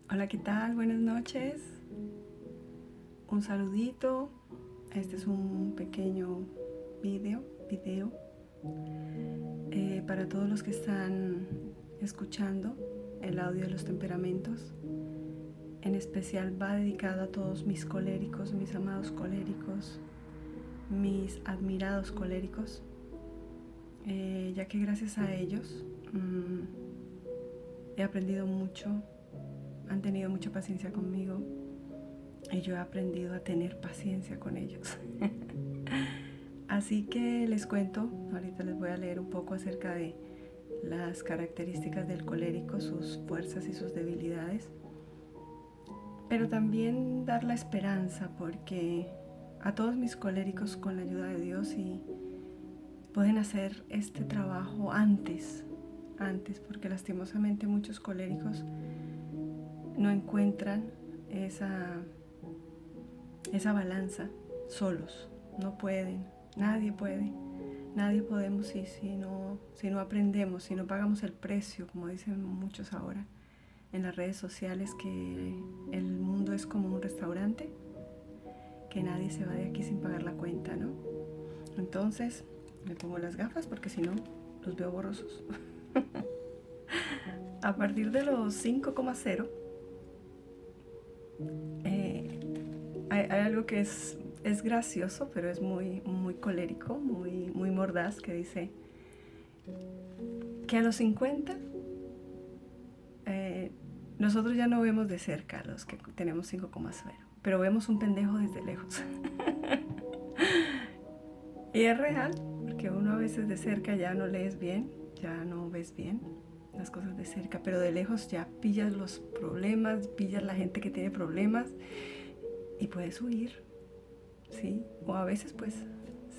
Hola, ¿qué tal? Buenas noches. Un saludito. Este es un pequeño video para todos los que están escuchando el audio de los temperamentos. En especial va dedicado a todos mis coléricos, mis amados coléricos, mis admirados coléricos, ya que gracias a ellos he aprendido mucho, han tenido mucha paciencia conmigo y yo he aprendido a tener paciencia con ellos. Así que les cuento, ahorita les voy a leer un poco acerca de las características del colérico, sus fuerzas y sus debilidades, pero también dar la esperanza, porque a todos mis coléricos, con la ayuda de Dios, y pueden hacer este trabajo antes, porque lastimosamente muchos coléricos no encuentran esa balanza solos, no pueden, nadie puede, nadie podemos si no aprendemos, si no pagamos el precio, como dicen muchos ahora en las redes sociales, que el mundo es como un restaurante, que nadie se va de aquí sin pagar la cuenta, ¿no? Entonces me pongo las gafas porque si no los veo borrosos. A partir de los 5,0 hay algo que es gracioso, pero es muy colérico, muy mordaz, que dice que a los 50 nosotros ya no vemos de cerca a los que tenemos 5,0, pero vemos un pendejo desde lejos. Y es real, porque uno a veces de cerca ya no lees bien, ya no ves bien las cosas de cerca, pero de lejos ya pillas los problemas, pillas la gente que tiene problemas y puedes huir, ¿sí? O a veces, pues,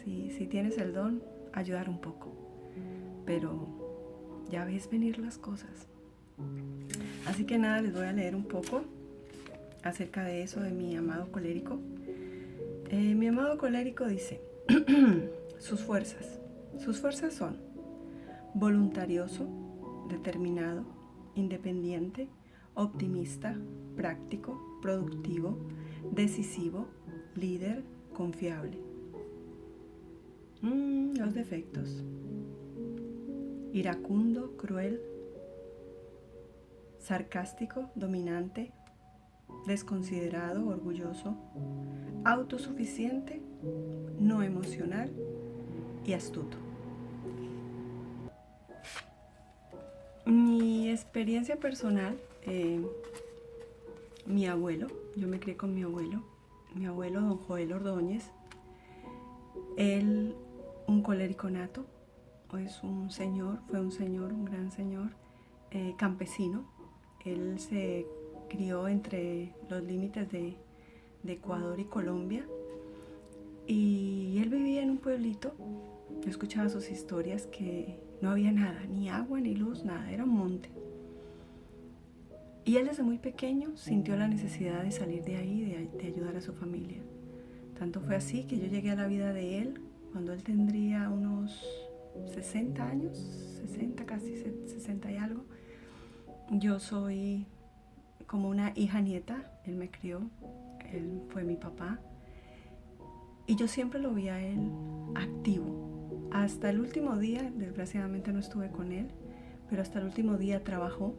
si tienes el don, ayudar un poco, pero ya ves venir las cosas. Así que nada, les voy a leer un poco acerca de eso, de mi amado colérico. Mi amado colérico dice: sus fuerzas son voluntarioso, determinado, independiente, optimista, práctico, productivo, decisivo, líder, confiable. Los defectos: iracundo, cruel, sarcástico, dominante, desconsiderado, orgulloso, autosuficiente, no emocional y astuto. Mi experiencia personal, mi abuelo, yo me crié con mi abuelo don Joel Ordóñez. Él, un colérico nato, es un señor, fue un señor, un gran señor, campesino. Él se crió entre los límites de Ecuador y Colombia, y él vivía en un pueblito. Yo escuchaba sus historias, que no había nada, ni agua, ni luz, nada, era un monte. Y él desde muy pequeño sintió la necesidad de salir de ahí, de ayudar a su familia. Tanto fue así que yo llegué a la vida de él cuando él tendría unos 60 años, 60, casi 60 y algo. Yo soy como una hija nieta, él me crió, él fue mi papá. Y yo siempre lo vi a él activo. Hasta el último día, desgraciadamente no estuve con él, pero hasta el último día trabajó.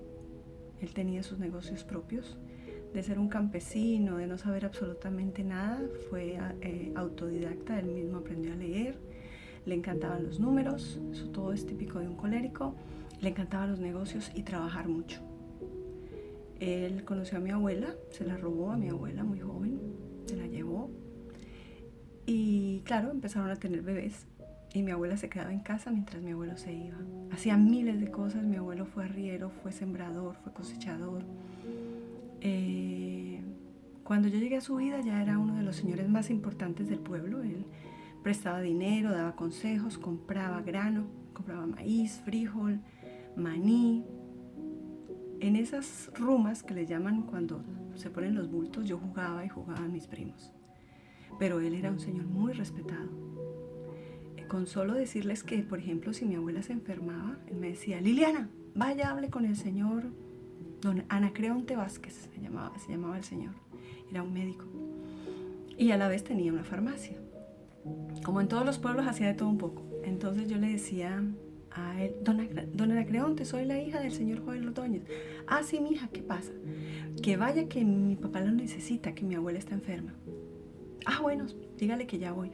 Él tenía sus negocios propios. De ser un campesino, de no saber absolutamente nada, fue autodidacta, él mismo aprendió a leer, le encantaban los números, eso todo es típico de un colérico, le encantaban los negocios y trabajar mucho. Él conoció a mi abuela, se la robó a mi abuela muy joven, se la llevó, y claro, empezaron a tener bebés, y mi abuela se quedaba en casa mientras mi abuelo se iba. Hacía miles de cosas. Mi abuelo fue arriero, fue sembrador, fue cosechador. Cuando yo llegué a su vida ya era uno de los señores más importantes del pueblo. Él prestaba dinero, daba consejos, compraba grano, compraba maíz, frijol, maní. En esas rumas que le llaman cuando se ponen los bultos, yo jugaba y jugaban mis primos. Pero él era un señor muy respetado. Con solo decirles que, por ejemplo, si mi abuela se enfermaba, él me decía: Liliana, vaya, hable con el señor don Anacreonte Vázquez se llamaba el señor, era un médico y a la vez tenía una farmacia. Como en todos los pueblos hacía de todo un poco. Entonces yo le decía a él, don Anacreonte, soy la hija del señor Joel Ordóñez. Ah, sí, mija, ¿qué pasa? Que vaya, que mi papá lo necesita, que mi abuela está enferma. Ah, bueno, dígale que ya voy.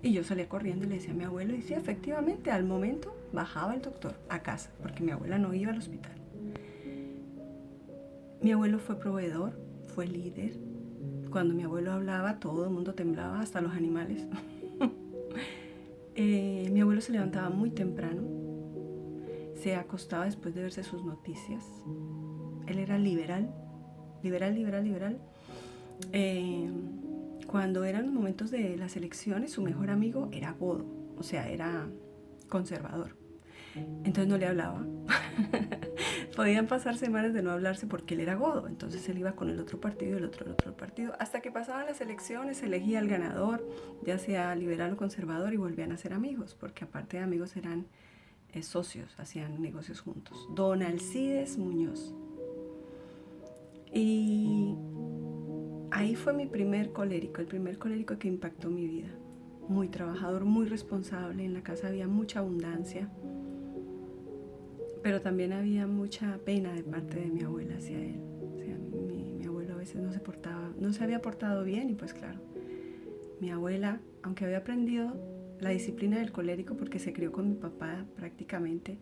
Y yo salía corriendo y le decía a mi abuelo, y sí, efectivamente, al momento bajaba el doctor a casa, porque mi abuela no iba al hospital. Mi abuelo fue proveedor, fue líder. Cuando mi abuelo hablaba, todo el mundo temblaba, hasta los animales. Mi abuelo se levantaba muy temprano, se acostaba después de verse sus noticias. Él era liberal. Cuando eran los momentos de las elecciones, su mejor amigo era godo, o sea, era conservador. Entonces no le hablaba. Podían pasar semanas de no hablarse porque él era godo. Entonces él iba con el otro partido y el otro partido. Hasta que pasaban las elecciones, se elegía al ganador, ya sea liberal o conservador, y volvían a ser amigos, porque aparte de amigos eran socios, hacían negocios juntos. Don Alcides Muñoz. Y ahí fue mi primer colérico, el primer colérico que impactó mi vida. Muy trabajador, muy responsable. En la casa había mucha abundancia, pero también había mucha pena de parte de mi abuela hacia él. O sea, mi abuelo a veces no se había portado bien, y pues claro, mi abuela, aunque había aprendido la disciplina del colérico porque se crió con mi papá prácticamente,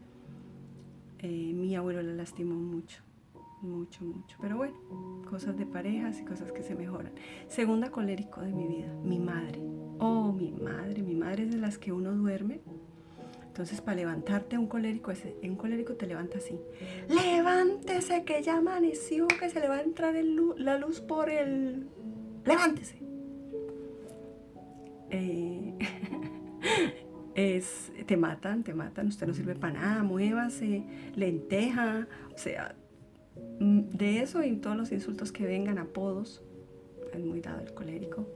mi abuelo la lastimó mucho. Pero bueno, cosas de parejas y cosas que se mejoran. Segunda colérico de mi vida, mi madre. Oh, mi madre es de las que uno duerme. Entonces, para levantarte un colérico te levanta así: levántese, que ya amaneció, que se le va a entrar la luz por el... ¡Levántese! Te matan, usted no sirve para nada, muévase, lenteja, o sea, de eso y todos los insultos que vengan, apodos. Es muy dado el colérico,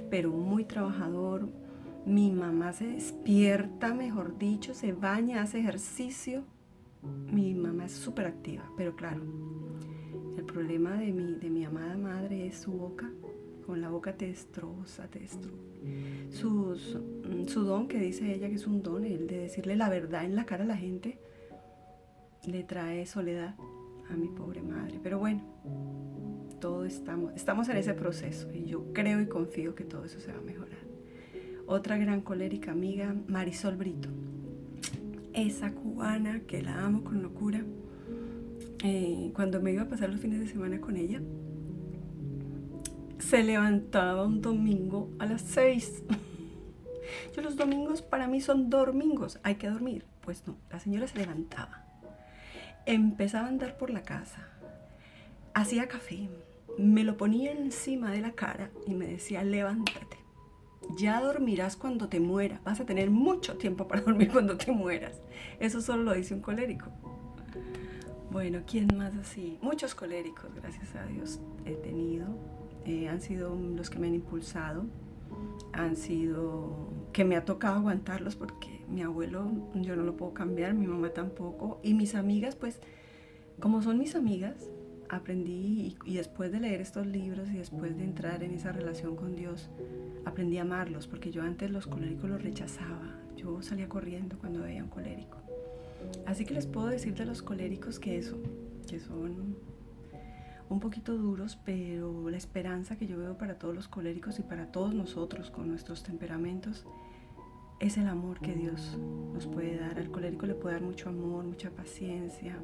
pero muy trabajador. Mi mamá se despierta, mejor dicho, se baña, hace ejercicio. Mi mamá es súper activa, pero claro, el problema de mi amada madre es su boca. Con la boca te destroza. Su don, que dice ella que es un don, el de decirle la verdad en la cara a la gente, le trae soledad a mi pobre madre. Pero bueno, todos estamos en ese proceso, y yo creo y confío que todo eso se va a mejorar. Otra gran colérica amiga, Marisol Brito, esa cubana que la amo con locura. Cuando me iba a pasar los fines de semana con ella, se levantaba un domingo a las 6. Yo, los domingos para mí son dormingos, hay que dormir. Pues no, la señora se levantaba, empezaba a andar por la casa, hacía café, me lo ponía encima de la cara y me decía: levántate, ya dormirás cuando te mueras, vas a tener mucho tiempo para dormir cuando te mueras. Eso solo lo dice un colérico. Bueno, ¿quién más así? Muchos coléricos, gracias a Dios, he tenido. Han sido los que me han impulsado, han sido que me ha tocado aguantarlos, porque mi abuelo yo no lo puedo cambiar, mi mamá tampoco, y mis amigas, pues como son mis amigas, aprendí, y después de leer estos libros y después de entrar en esa relación con Dios, aprendí a amarlos, porque yo antes los coléricos los rechazaba. Yo salía corriendo cuando veía un colérico. Así que les puedo decir de los coléricos que son un poquito duros, pero la esperanza que yo veo para todos los coléricos y para todos nosotros con nuestros temperamentos es el amor que Dios nos puede dar. Al colérico le puede dar mucho amor, mucha paciencia,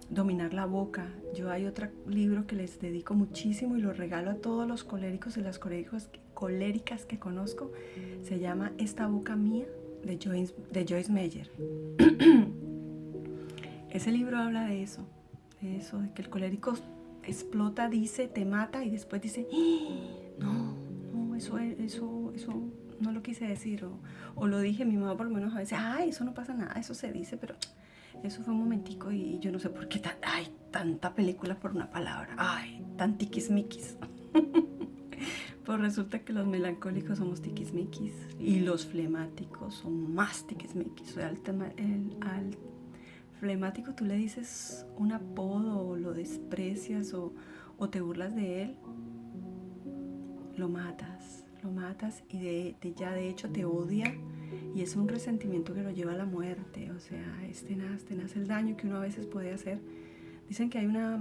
dominar la boca. Yo hay otro libro que les dedico muchísimo y lo regalo a todos los coléricos y las coléricas que conozco. Se llama Esta boca mía, de Joyce Meyer. Ese libro habla de eso, de que el colérico explota, dice, te mata, y después dice: no, eso no lo quise decir, o lo dije. Mi mamá por lo menos a veces: ay, eso no pasa nada, eso se dice, pero eso fue un momentico, y yo no sé por qué tanta película por una palabra, tan tiquismiquis. Pues resulta que los melancólicos somos tiquismiquis y los flemáticos son más tiquismiquis. O sea, flemático tú le dices un apodo o lo desprecias o te burlas de él, lo matas y ya de hecho te odia y es un resentimiento que lo lleva a la muerte. O sea, es tenaz el daño que uno a veces puede hacer. Dicen que hay una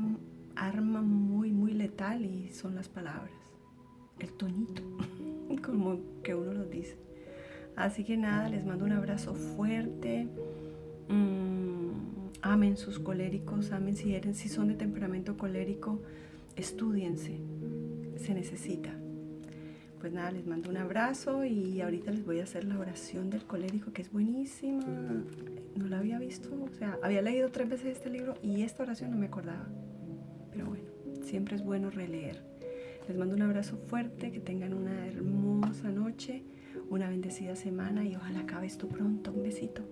arma muy, muy letal y son las palabras, el tonito, como que uno lo dice. Así que nada, les mando un abrazo fuerte. Amen sus coléricos, amen si son de temperamento colérico, estúdiense, se necesita. Pues nada, les mando un abrazo y ahorita les voy a hacer la oración del colérico, que es buenísima. No la había visto, o sea, había leído 3 veces este libro y esta oración no me acordaba. Pero bueno, siempre es bueno releer. Les mando un abrazo fuerte, que tengan una hermosa noche, una bendecida semana y ojalá acabe esto pronto. Un besito.